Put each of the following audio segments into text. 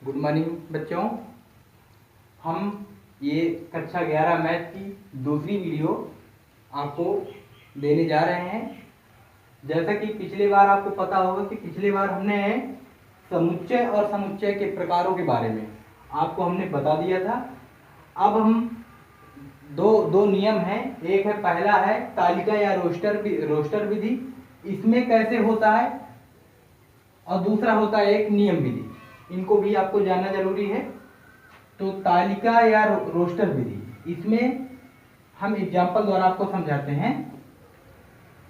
Good morning बच्चों। हम ये कक्षा 11 मैथ की दूसरी वीडियो आपको देने जा रहे हैं। जैसा कि पिछले बार आपको पता होगा कि पिछले बार हमने समुच्चय और समुच्चय के प्रकारों के बारे में आपको हमने बता दिया था। अब हम दो नियम हैं। एक है, पहला है तालिका या रोस्टर विधि, इसमें कैसे होता है, और दूसरा होता है एक नियम विधि। इनको भी आपको जानना जरूरी है। तो तालिका या रोस्टर विधि, इसमें हम एग्जाम्पल द्वारा आपको समझाते हैं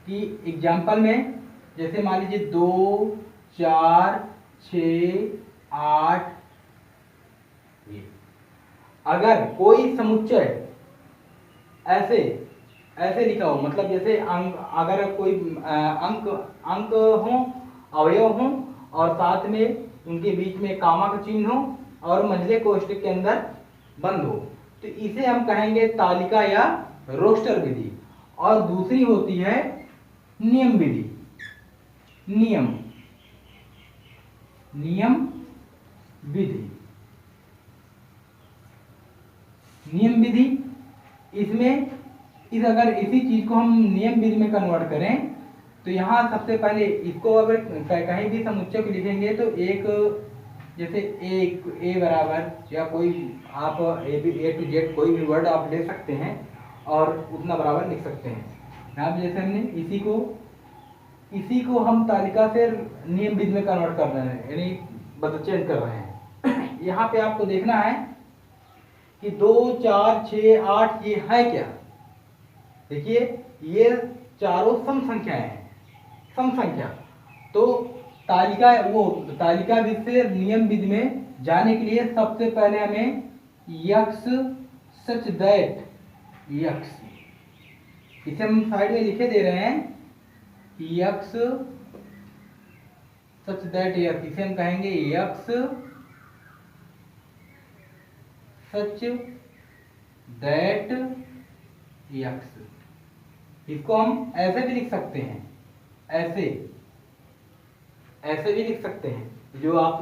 कि एग्जाम्पल में जैसे मान लीजिए 2, 4, 6, 8, अगर कोई समुच्चय ऐसे ऐसे लिखा हो, मतलब जैसे अगर कोई अंक हो, अवयव हो और साथ में उनके बीच में कामा का चिन्ह हो और मंझले कोष्ठक के अंदर बंद हो, तो इसे हम कहेंगे तालिका या रोस्टर विधि। और दूसरी होती है नियम विधि। नियम विधि, नियम विधि, इसमें अगर इसी चीज को हम नियम विधि में कन्वर्ट करें तो यहाँ सबसे पहले इसको अगर कहीं भी समुच्चय को लिखेंगे तो एक, जैसे ए बराबर, या कोई आप ए टू जेड कोई भी वर्ड आप ले सकते हैं और उतना बराबर लिख सकते हैं। यहाँ पे जैसे हमने इसी को हम तालिका से नियम विधि में कन्वर्ट कर रहे हैं, यानी चेंज कर रहे हैं। यहाँ पे आपको देखना है कि 2, 4, 6, 8 ये है क्या। देखिए ये चारों सम संख्याएं हैं, सम संख्या। तो तालिका विधि से नियम विधि में जाने के लिए सबसे पहले हमें यक्स सच दैट यक्स, इसे हम साइड में लिखे दे रहे हैं, यक्स सच दैट यक्स, इसे हम कहेंगे यक्स सच दैट यक्स। इसको हम ऐसे भी लिख सकते हैं, ऐसे भी लिख सकते हैं। जो आप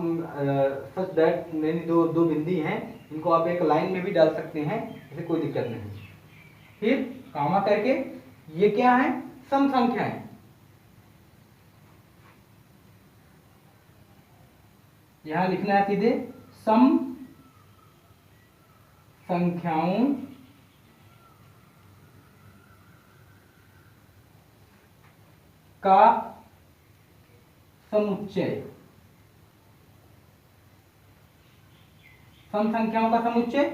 सच दैट यानी दो बिंदी हैं, इनको आप एक लाइन में भी डाल सकते हैं, इसे कोई दिक्कत नहीं। फिर कामा करके ये क्या है, सम संख्याएं। यहां लिखना है सीधे सम संख्याओं का समुच्चय, सम संख्याओं का समुच्चय।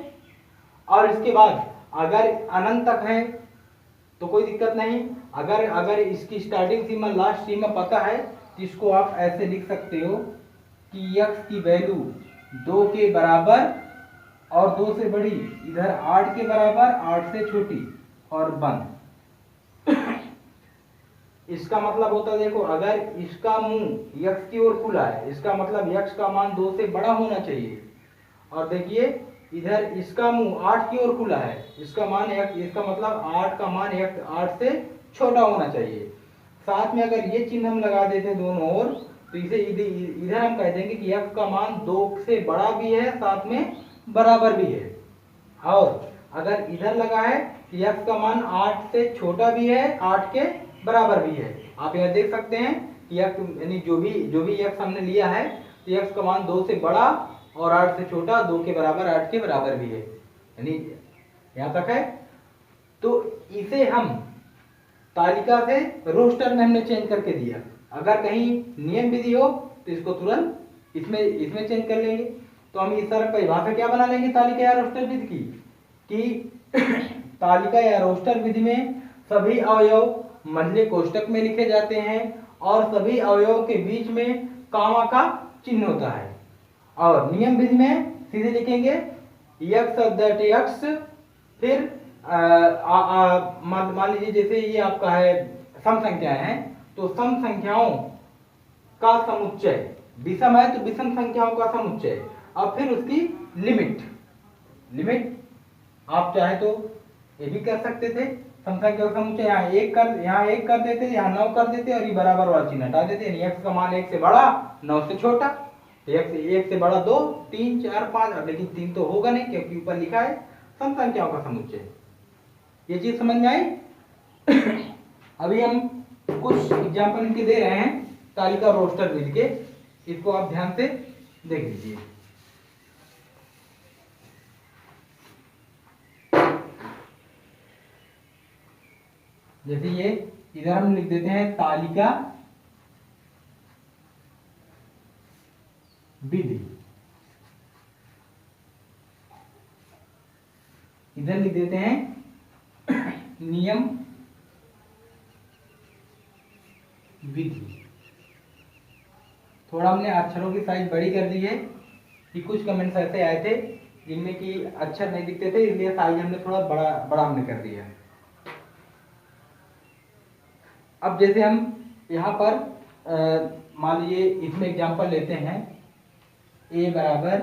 और इसके बाद अगर अनंत तक है तो कोई दिक्कत नहीं। अगर इसकी स्टार्टिंग सीमा लास्ट सीमा पता है तो इसको आप ऐसे लिख सकते हो कि x की वैल्यू 2 के बराबर और 2 से बड़ी, इधर 8 के बराबर, 8 से छोटी और बंद। इसका मतलब होता है, देखो अगर इसका मुंह यक्स की ओर खुला है, इसका मतलब यक्स का मान 2 से बड़ा होना चाहिए। और देखिए इधर इसका मुंह 8 की ओर खुला है, इसका मतलब 8 का मान 8 से छोटा होना चाहिए। साथ में अगर ये चिन्ह हम लगा देते हैं दोनों ओर, तो इसे इधर हम कह देंगे कि यक्स का मान 2 से बड़ा भी है, साथ में बराबर भी है। और अगर इधर लगा है तो यक्स का मान 8 से छोटा भी है, 8 के बराबर भी है। आप यहाँ देख सकते हैं कि यक्स यानी जो भी यक्स हमने लिया है, तो यक्स का मान 2 से बड़ा और 8 से छोटा, 2 के बराबर, 8 के बराबर भी है, यानी यहाँ तक है। तो इसे हम तालिका से रोस्टर में हमने चेंज करके दिया। अगर कहीं नियम विधि हो तो इसको तुरंत इसमें चेंज कर लेंगे। तो हम इस तरह परिभाषा क्या बना लेंगे तालिका या रोस्टर विधि की, कि तालिका या रोस्टर विधि में सभी अवयव मंझले कोष्ठक में लिखे जाते हैं और सभी अवयवों के बीच में कामा का चिन्ह होता है। और नियम विधि में सीधे लिखेंगे यक्स दैट यक्स। फिर मान लीजिए जैसे ये आपका है सम संख्याएं हैं, तो सम संख्याओं का समुच्चय, विषम है तो विषम संख्याओं का समुच्चय। अब फिर उसकी लिमिट आप चाहे तो ये भी कर सकते थे, सम संख्या का समुच्चय यहाँ 1 कर देते, यहाँ 9 कर देते और ये बराबर वाला चिन्ह हटा देते, यानी x का मान 1 से बड़ा, 9 से छोटा। एक से बड़ा 2, 3, 4, 5, लेकिन 3 तो होगा नहीं क्योंकि ऊपर लिखा है सम संख्याओं का समुच्चय। ये चीज समझ में आई? अभी हम कुछ एग्जाम्पल इनके दे रहे हैं तालिका रोस्टर विधि के, इसको आप ध्यान से देख लीजिए। जैसे ये इधर हम लिख देते हैं तालिका विधि, इधर लिख देते हैं नियम विधि। थोड़ा हमने अक्षरों की साइज बड़ी कर दी है कि कुछ कमेंट्स ऐसे आए थे जिनमें कि अक्षर नहीं दिखते थे, इसलिए साइज हमने थोड़ा बड़ा हमने कर दिया। अब जैसे हम यहाँ पर मान लीजिए इसमें एग्जांपल लेते हैं a बराबर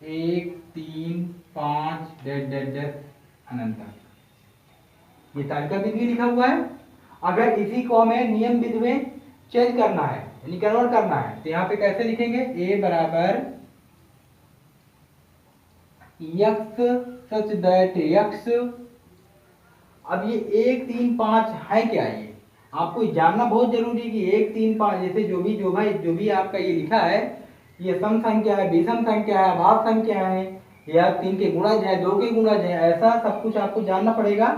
1, 3, 5 अनंत तक। ये तालिका विधि लिखा हुआ है। अगर इसी को हमें नियम विधि में चेंज करना है यानी कन्वर्ट करना है तो यहाँ पे कैसे लिखेंगे? a बराबर x सच दैट x। अब ये 1, 3, 5 है क्या? ये आपको जानना बहुत जरूरी है कि 1, 3, 5 जैसे जो भी आपका ये लिखा है, ये सम संख्या है, विषम संख्या है, अभाज्य संख्या है, या 3 के गुणज है, 2 के गुणज है, ऐसा सब कुछ आपको जानना पड़ेगा।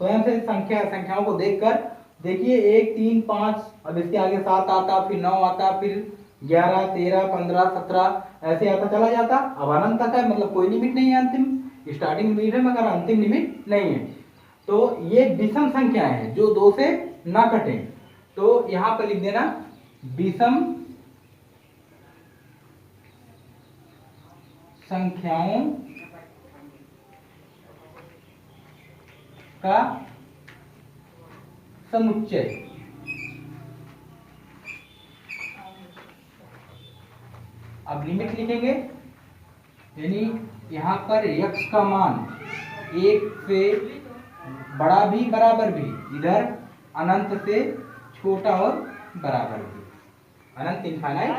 स्वयं से संख्याओं को देखकर देखिए 1, 3, 5, अब इसके आगे 7 आता, फिर 9 आता, फिर 11, 13, 15, 17 ऐसे आता चला जाता। अब अनंत तक है, मतलब कोई लिमिट नहीं है, अंतिम स्टार्टिंग लिमिट है मगर अंतिम लिमिट नहीं है। तो ये विषम संख्या है जो 2 से ना कटे, तो यहां पर लिख देना विषम संख्याओं का समुच्चय। अब लिमिट लिखेंगे यानी यहां पर x का मान 1 से बड़ा भी बराबर भी, इधर अनंत से छोटा और बराबर भी, अनंत इनफाइनाइट।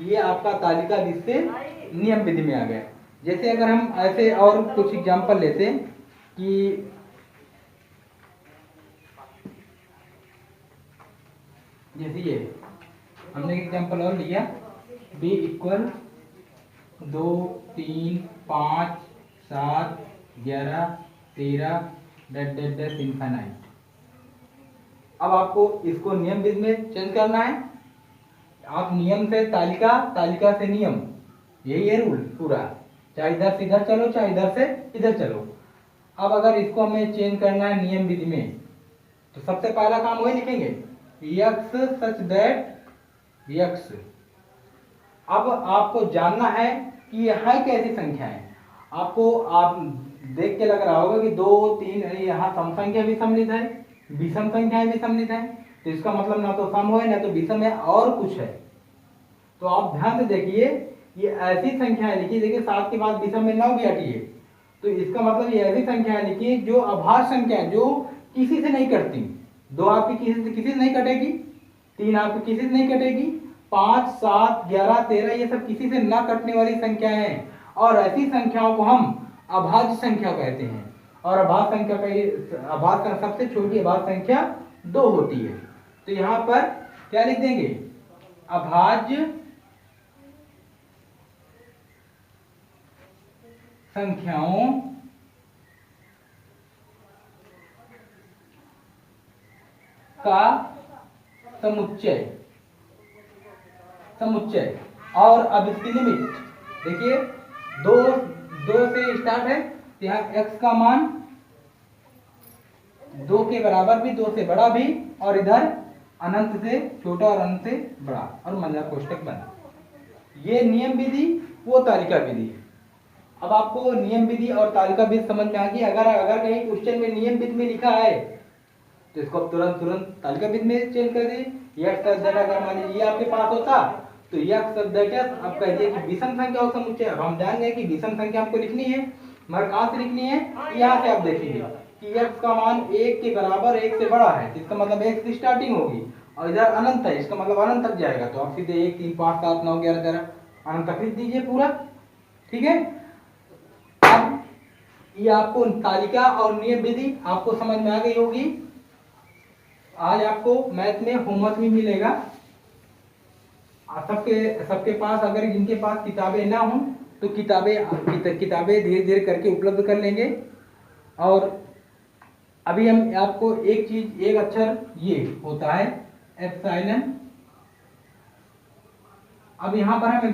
ये आपका तालिका विधि से नियम विधि में आ गया। जैसे अगर हम ऐसे और कुछ एग्जांपल लेते कि जैसे ये हमने एग्जांपल और लिया b इक्वल 2, 3, 5, 7, 11, 13 इनफाइनाइट। अब आपको इसको नियम विधि में चेंज करना है। आप नियम से तालिका, तालिका से नियम, यही है रूल पूरा, चाहे इधर से इधर चलो चाहे इधर से इधर चलो। अब अगर इसको हमें चेंज करना है नियम विधि में तो सबसे पहला काम वही लिखेंगे x सच दैट x। अब आपको जानना है कि यह है कैसी संख्या है। आपको आप देख के लग रहा होगा कि 2, 3 यहाँ सम संख्या भी सम्मिलित है, विषम संख्याएं भी सम्मिलित है, तो इसका मतलब ना तो सम है ना तो विषम है और कुछ है। तो आप ध्यान से देखिए ये ऐसी संख्याएं लिखी, देखिए 7 के बाद विषम में 9 भी हटी है, तो इसका मतलब ये ऐसी संख्याएं लिखी जो अभाज्य संख्या है, जो किसी से नहीं कटती। 2 आपकी किसी से नहीं कटेगी, 3 आपकी किसी से नहीं कटेगी, 5, 7, 11, 13 ये सब किसी से ना कटने वाली संख्याएं हैं। और ऐसी संख्याओं को हम अभाज्य संख्या कहते हैं। और अभाज्य संख्या का अभाज्य सबसे छोटी अभाज्य संख्या 2 होती है। तो यहां पर क्या लिख देंगे? अभाज्य संख्याओं का समुच्चय। और अब इसकी लिमिट देखिए 2 से स्टार्ट है, तो यहाँ x का मान 2 के बराबर भी, 2 से बड़ा भी, और इधर अनंत से छोटा और अनंत से बड़ा, और मंझला कोष्टक बंद। ये नियम विधि, वो तालिका विधि। अब आपको नियम विधि और तालिका विधि समझ में आ गई। अगर कहीं क्वेश्चन में नियम विधि में लिखा है तो इसको आप तुरंत तालिका विधि में चेंज कर दीजिए। अगर मान लीजिए ये आपके पास होता तो आप कह दिए कि विषम संख्या और समुच्चय। अब हम जान गए कि विषम संख्या आपको लिखनी है, मगर कहां से लिखनी है? यहाँ से आप देखेंगे कि x का मान 1 के बराबर 1 से बड़ा है, इसका मतलब x की स्टार्टिंग होगी, और इधर अनंत है, इसका मतलब अनंत तक जाएगा, तो आप सीधे 1 3 5 7 9 11 13 अनंत तक लिख दीजिए पूरा। ठीक है, अब ये आपको तालिका और नियम विधि आपको समझ में आ गई होगी। आज आपको मैथ में होमवर्क भी मिलेगा। सबके सबके पास, अगर जिनके पास किताबें ना हो तो किताबें धीरे धीरे करके उपलब्ध कर लेंगे। और अभी हम आपको एक चीज, एक अक्षर ये होता है एप्सिलॉन। अब यहाँ पर हम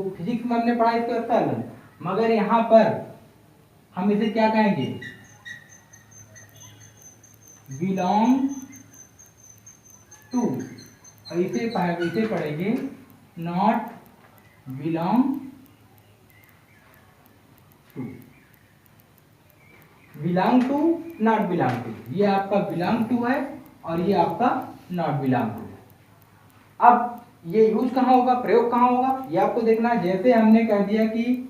फिजिक्स में हमने पढ़ा इसको एप्सिलॉन, मगर यहाँ पर हम इसे क्या कहेंगे, बिलोंग टू, इसे पढ़ेंगे not belong to. Belong to, not belong to, ये आपका बिलोंग टू है और ये आपका नॉट बिलोंग टू है। अब ये यूज कहाँ होगा, प्रयोग कहाँ होगा, ये आपको देखना है। जैसे हमने कह दिया कि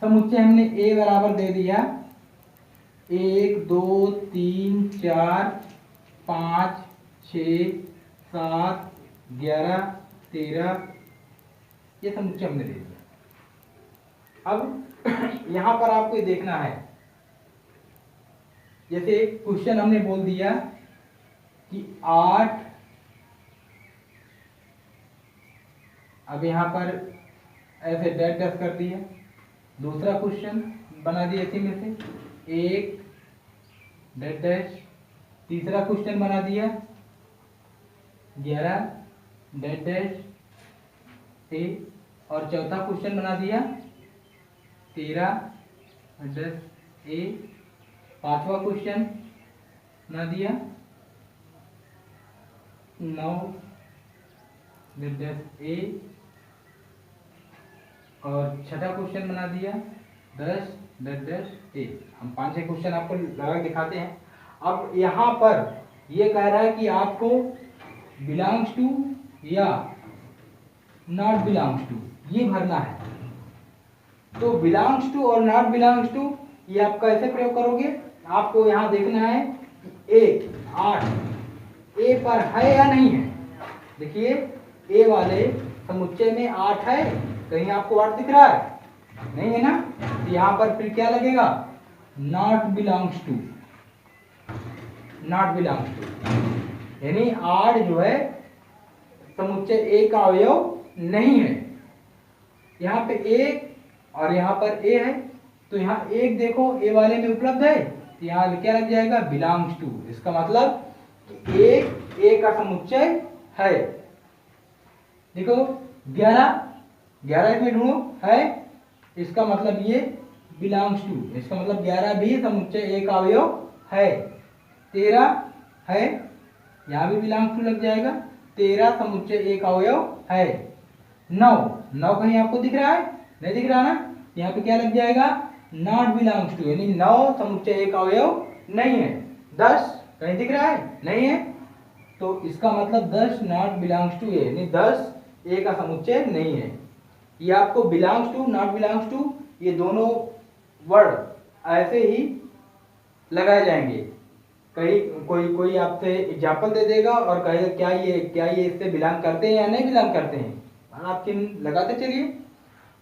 समुच्चय हमने a बराबर दे दिया 1 2 3 4 5 6 7 11 13, ये समुच्चय हमने दे दिया। अब यहां पर आपको देखना है, जैसे क्वेश्चन हमने बोल दिया कि 8, अब यहां पर ऐसे डैश डैश कर दिया। दूसरा क्वेश्चन बना दिया इसी में से 1 डैश डैश। तीसरा क्वेश्चन बना दिया 11 डैश डैश ए, और चौथा क्वेश्चन बना दिया 13 डैश ए। पांचवा क्वेश्चन बना दिया 9 डैश डैश ए, और छठा क्वेश्चन बना दिया 10 डैश डैश ए। हम 5 क्वेश्चन आपको लगा दिखाते हैं। अब यहाँ पर ये कह रहा है कि आपको बिलोंग्स टू या नॉट बिलोंग्स टू ये भरना है। तो बिलोंग्स टू और नॉट बिलोंग्स टू ये आप कैसे प्रयोग करोगे, आपको यहाँ देखना है कि 8 ए पर है या नहीं है। देखिए ए वाले समुच्चय में 8 है, कहीं आपको 8 दिख रहा है, नहीं है ना, तो यहाँ पर फिर क्या लगेगा, not belongs to, not belongs to, यानी 8 जो है समुच्चय ए का अवयव नहीं है। यहाँ पे 1 और यहाँ पर ए है, तो यहाँ 1 देखो ए वाले में उपलब्ध है, तो यहाँ क्या लग जाएगा, बिलोंग्स टू। इसका मतलब कि 1 ए का समुच्चय है। देखो 11 इसमें ढूंढो है, इसका मतलब ये बिलोंग्स टू, इसका मतलब 11 भी समुच्चय ए का अवयव है। 13 है, यहाँ भी बिलोंग्स टू लग जाएगा, 13 समुच्चय ए का अवयव है। 9 कहीं आपको दिख रहा है, नहीं दिख रहा ना, यहाँ पे क्या लग जाएगा, नॉट बिलोंग्स टू, यानी 9 समुच्चय ए का अवयव नहीं है। 10 कहीं दिख रहा है, नहीं है, तो इसका मतलब 10 नॉट बिलोंग्स टू ए, यानी 10 ए का समुच्चय नहीं है। ये आपको belongs to, not belongs to, ये दोनों वर्ड ऐसे ही लगाए जाएंगे। कहीं कोई आपसे एग्जाम्पल दे देगा और कहेगा क्या ये इससे बिलोंग करते हैं या नहीं बिलोंग करते हैं, आप चिन्ह लगाते चलिए।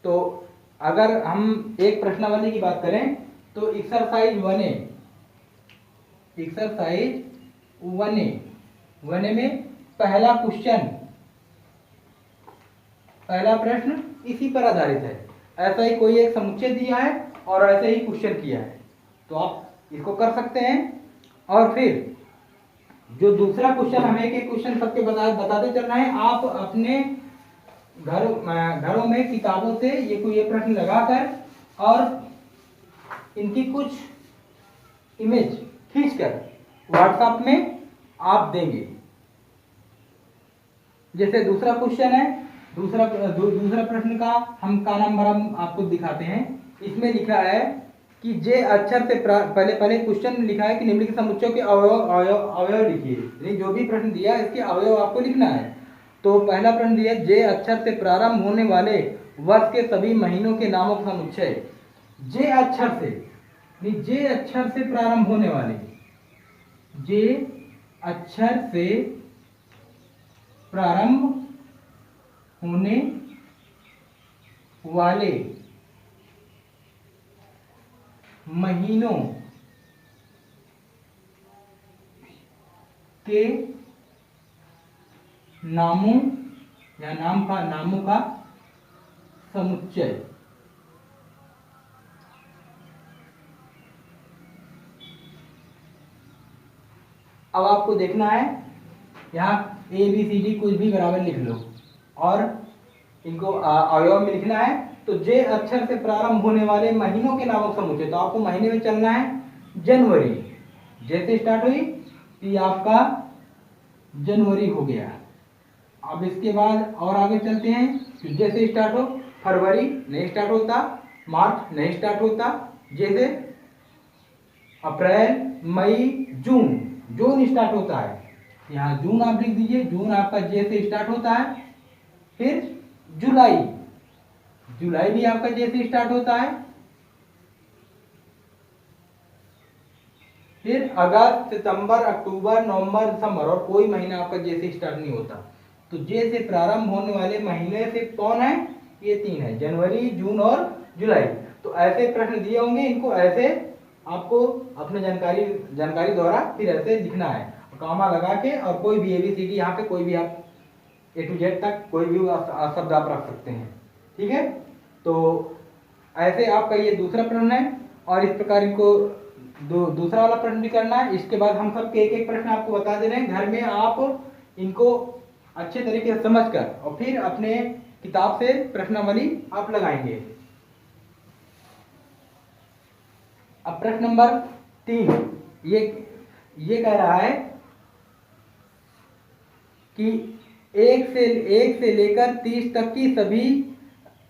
तो अगर हम एक प्रश्नावली की बात करें तो एक्सरसाइज 1 में पहला प्रश्न इसी पर आधारित है। ऐसा ही कोई एक समुच्चय दिया है और ऐसे ही क्वेश्चन किया है, तो आप इसको कर सकते हैं। और फिर जो दूसरा क्वेश्चन, हमें एक क्वेश्चन सबके बताते चलना है। आप अपने घरों में किताबों से ये प्रश्न लगाकर और इनकी कुछ इमेज खींचकर व्हाट्सएप में आप देंगे। जैसे दूसरा क्वेश्चन है, दूसरा प्रश्न का हम का नंबर हम आपको दिखाते हैं। इसमें लिखा है कि जे अक्षर से पहले क्वेश्चन में लिखा है कि निम्नलिखित समुच्चयों के अवयव लिखिए, यानी जो भी प्रश्न दिया है इसके अवयव आपको लिखना है। तो पहला प्रश्न दिया, जे अक्षर से प्रारंभ होने वाले वर्ष के सभी महीनों के नामों का समुच्चय। जे अक्षर से प्रारंभ होने वाले, जे अक्षर से प्रारंभ होने वाले महीनों के नामों या नामों का समुच्चय। अब आपको देखना है, यहाँ ABCD कुछ भी बराबर लिख लो और इनको अवयव में लिखना है। तो जे अक्षर से प्रारंभ होने वाले महीनों के नामों का समुच्चय, तो आपको महीने में चलना है जनवरी, जैसे स्टार्ट हुई तो ये आपका जनवरी हो गया। अब इसके बाद और आगे चलते हैं, तो जैसे स्टार्ट हो, फरवरी नहीं स्टार्ट होता, मार्च नहीं स्टार्ट होता, जैसे अप्रैल, मई, जून, जून स्टार्ट होता है, यहाँ जून आप लिख दीजिए, जून आपका जे से स्टार्ट होता है। फिर जुलाई, जुलाई भी आपका जे से स्टार्ट होता है। फिर अगस्त, सितंबर, अक्टूबर, नवंबर, दिसंबर, और कोई महीना आपका जे से स्टार्ट नहीं होता। तो जे से प्रारंभ होने वाले महीने से कौन है, ये तीन है, जनवरी, जून और जुलाई। तो ऐसे प्रश्न दिए होंगे, इनको ऐसे आपको अपने जानकारी द्वारा फिर ऐसे लिखना है, कॉमा लगा के, और कोई भी ABCD यहाँ पे कोई भी आप A to Z तक कोई भी शब्द आप रख सकते हैं। ठीक है, तो ऐसे आपका ये दूसरा प्रश्न है, और इस प्रकार इनको दूसरा वाला प्रश्न भी करना है। इसके बाद हम सबके एक एक प्रश्न आपको बता दे रहे हैं, घर में आप इनको अच्छे तरीके से समझकर और फिर अपने किताब से प्रश्नावली आप लगाएंगे। अब प्रश्न नंबर 3 ये कह रहा है कि 1 से लेकर 30 तक की सभी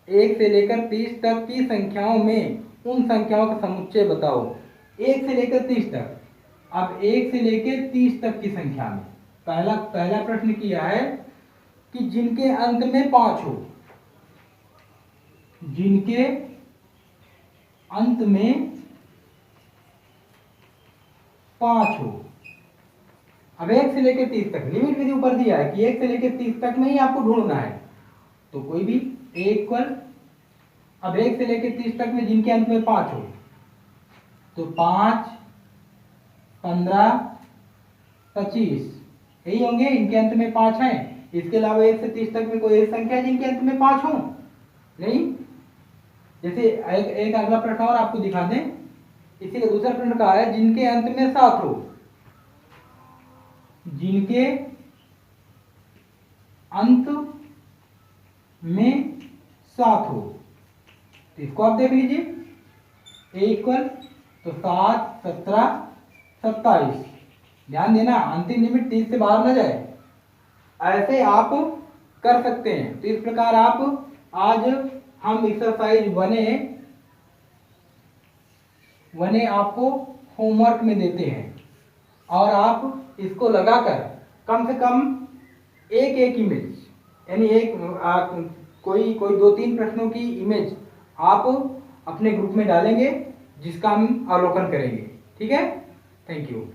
1 से लेकर 30 तक की संख्याओं में उन संख्याओं का समुच्चय बताओ। 1 से लेकर 30 तक। अब 1 से लेकर 30 तक की संख्या में पहला प्रश्न किया है कि जिनके अंत में 5 हो, जिनके अंत में 5 हो। अब 1 से लेकर 30 तक लिमिट विधि ऊपर दिया है कि 1 से लेकर 30 तक में ही आपको ढूंढना है, तो कोई भी इक्वल। अब 1 से लेकर 30 तक में जिनके अंत में 5 हो, तो 5, 15, 25 यही होंगे, इनके अंत में 5 हैं। इसके अलावा 1 से 30 तक में कोई एक संख्या है जिनके अंत में 5 हो नहीं। जैसे एक अगला प्रश्न और आपको दिखा दें, इसी का दूसरा प्रश्न कहा है जिनके अंत में 7 हो, जिनके अंत में 7 हो, तो इसको आप देख लीजिए। इक्वल तो 7, 17, 27। ध्यान देना अंतिम लिमिट 30 से बाहर न जाए, ऐसे आप कर सकते हैं। तो इस प्रकार आप आज हम एक्सरसाइज 1A आपको होमवर्क में देते हैं, और आप इसको लगाकर कम से कम एक इमेज, यानी कोई 2-3 प्रश्नों की इमेज आप अपने ग्रुप में डालेंगे, जिसका हम अवलोकन करेंगे। ठीक है, थैंक यू।